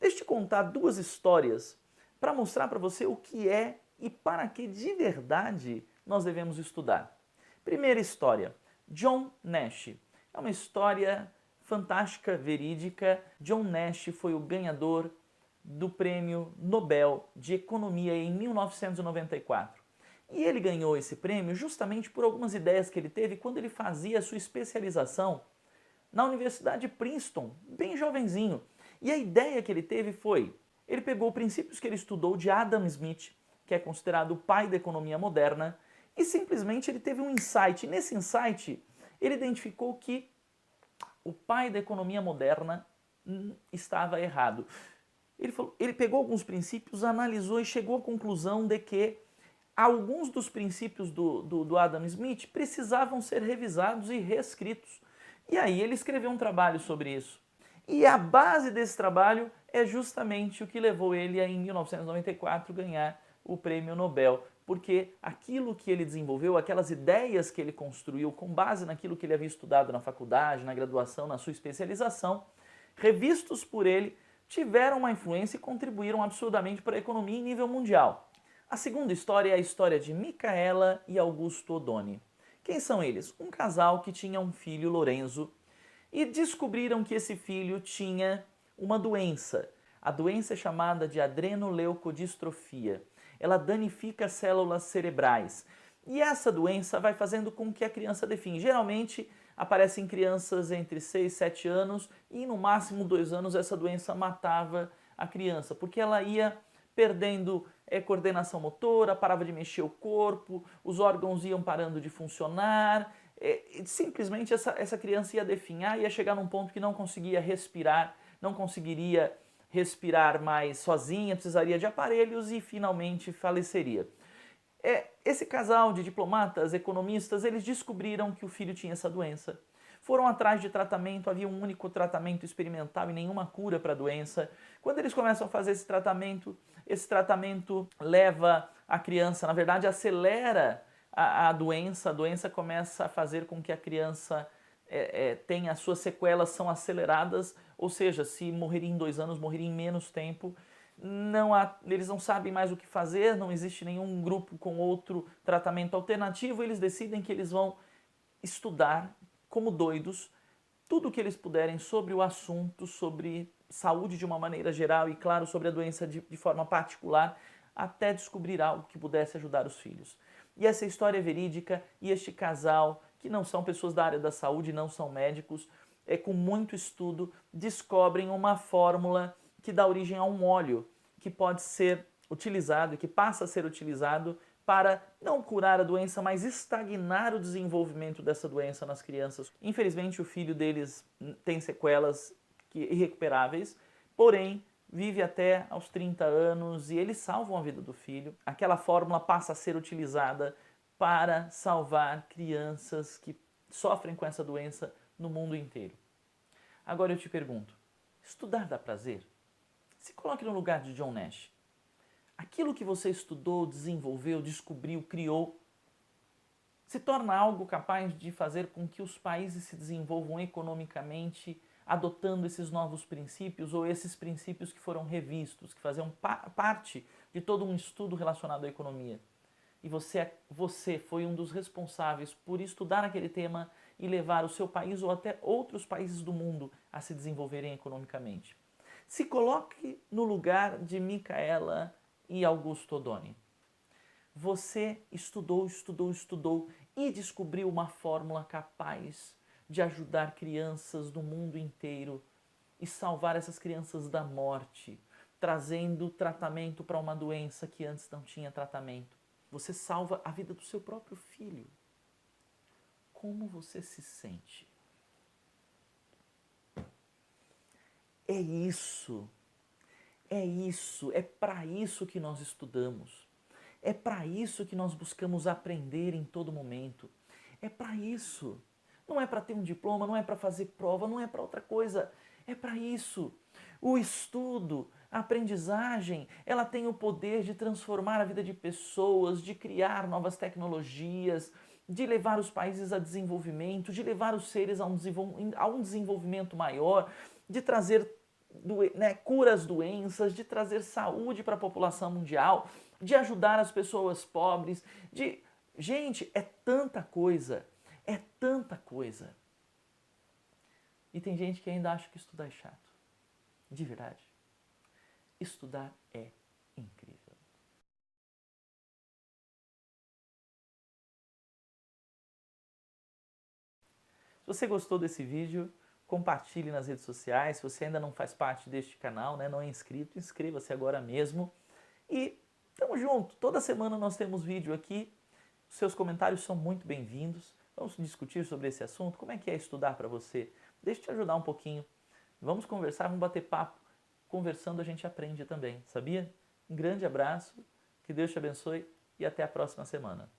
Deixa eu te contar duas histórias para mostrar para você o que é e para que de verdade nós devemos estudar. Primeira história, John Nash. É uma história fantástica, verídica. John Nash foi o ganhador do Prêmio Nobel de Economia em 1994. E ele ganhou esse prêmio justamente por algumas ideias que ele teve quando ele fazia a sua especialização na Universidade de Princeton, bem jovenzinho. E a ideia que ele teve foi, ele pegou princípios que ele estudou de Adam Smith, que é considerado o pai da economia moderna, e simplesmente ele teve um insight. Nesse insight, ele identificou que o pai da economia moderna estava errado. Ele pegou alguns princípios, analisou e chegou à conclusão de que alguns dos princípios do Adam Smith precisavam ser revisados e reescritos. E aí ele escreveu um trabalho sobre isso. E a base desse trabalho é justamente o que levou ele a, em 1994, ganhar o Prêmio Nobel, porque aquilo que ele desenvolveu, aquelas ideias que ele construiu com base naquilo que ele havia estudado na faculdade, na graduação, na sua especialização, revistos por ele, tiveram uma influência e contribuíram absurdamente para a economia em nível mundial. A segunda história é a história de Micaela e Augusto Odoni. Quem são eles? Um casal que tinha um filho, Lorenzo, e descobriram que esse filho tinha uma doença. A doença é chamada de adrenoleucodistrofia. Ela danifica as células cerebrais. E essa doença vai fazendo com que a criança definha. Geralmente aparece em crianças entre 6 e 7 anos e no máximo 2 anos essa doença matava a criança, porque ela ia perdendo coordenação motora, parava de mexer o corpo, os órgãos iam parando de funcionar, simplesmente essa criança ia definhar, ia chegar num ponto que não conseguia respirar, não conseguiria respirar mais sozinha, precisaria de aparelhos e finalmente faleceria. Esse casal de diplomatas, economistas, eles descobriram que o filho tinha essa doença. Foram atrás de tratamento, havia um único tratamento experimental e nenhuma cura para a doença. Quando eles começam a fazer esse tratamento leva a criança, na verdade acelera a doença começa a fazer com que a criança tenha, as suas sequelas são aceleradas, ou seja, se morreria em 2 anos, morreria em menos tempo. Eles não sabem mais o que fazer, não existe nenhum grupo com outro tratamento alternativo, eles decidem que eles vão estudar como doidos tudo o que eles puderem sobre o assunto, sobre saúde de uma maneira geral e, claro, sobre a doença de forma particular, até descobrir algo que pudesse ajudar os filhos. E essa história é verídica, e este casal, que não são pessoas da área da saúde, não são médicos, com muito estudo, descobrem uma fórmula que dá origem a um óleo que pode ser utilizado e que passa a ser utilizado para não curar a doença, mas estagnar o desenvolvimento dessa doença nas crianças. Infelizmente, o filho deles tem sequelas irrecuperáveis, porém, vive até aos 30 anos e eles salvam a vida do filho. Aquela fórmula passa a ser utilizada para salvar crianças que sofrem com essa doença no mundo inteiro. Agora eu te pergunto, estudar dá prazer? Se coloque no lugar de John Nash. Aquilo que você estudou, desenvolveu, descobriu, criou, se torna algo capaz de fazer com que os países se desenvolvam economicamente, adotando esses novos princípios ou esses princípios que foram revistos, que faziam parte de todo um estudo relacionado à economia. E você foi um dos responsáveis por estudar aquele tema e levar o seu país ou até outros países do mundo a se desenvolverem economicamente. Se coloque no lugar de Micaela e Augusto Odoni. Você estudou e descobriu uma fórmula capaz de ajudar crianças do mundo inteiro e salvar essas crianças da morte, trazendo tratamento para uma doença que antes não tinha tratamento. Você salva a vida do seu próprio filho. Como você se sente? É isso, é para isso que nós estudamos. É para isso que nós buscamos aprender em todo momento. É para isso. Não é para ter um diploma, não é para fazer prova, não é para outra coisa. É para isso. O estudo, a aprendizagem, ela tem o poder de transformar a vida de pessoas, de criar novas tecnologias, de levar os países a desenvolvimento, de levar os seres a um desenvolvimento maior, de trazer cura as doenças, de trazer saúde para a população mundial, de ajudar as pessoas pobres, de... Gente, é tanta coisa, é tanta coisa. E tem gente que ainda acha que estudar é chato. De verdade. Estudar é incrível. Se você gostou desse vídeo, compartilhe nas redes sociais. Se você ainda não faz parte deste canal, não é inscrito, inscreva-se agora mesmo. E tamo junto. Toda semana nós temos vídeo aqui. Seus comentários são muito bem-vindos. Vamos discutir sobre esse assunto. Como é que é estudar para você? Deixa eu te ajudar um pouquinho. Vamos conversar, vamos bater papo. Conversando a gente aprende também, sabia? Um grande abraço, que Deus te abençoe e até a próxima semana.